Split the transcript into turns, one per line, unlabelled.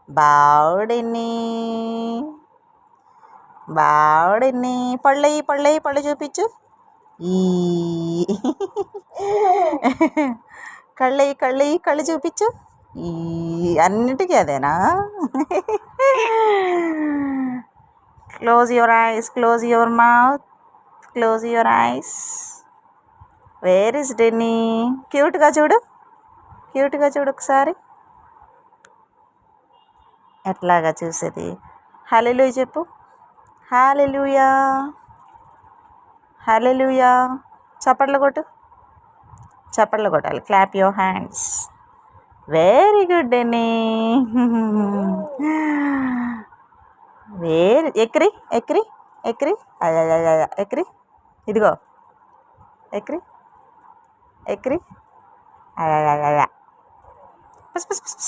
బావుడిని బావుడిని పళ్ళు చూపించు. ఈ కళ్ళు చూపించు. ఈ అన్నిటికీ అదేనా? Close your eyes, close your mouth, close your eyes. Where is డెన్నీ? క్యూట్గా చూడు ఒకసారి. ఎట్లాగా చూసేది? హల్లెలూయా చెప్పు. హల్లెలూయా, హల్లెలూయా. చప్పట్లు కొట్టాలి. Clap your hands. Very good Denny. ఎక్రి ఎక్రి. ఇదిగో ఎక్రి. పస్ పస్ పస్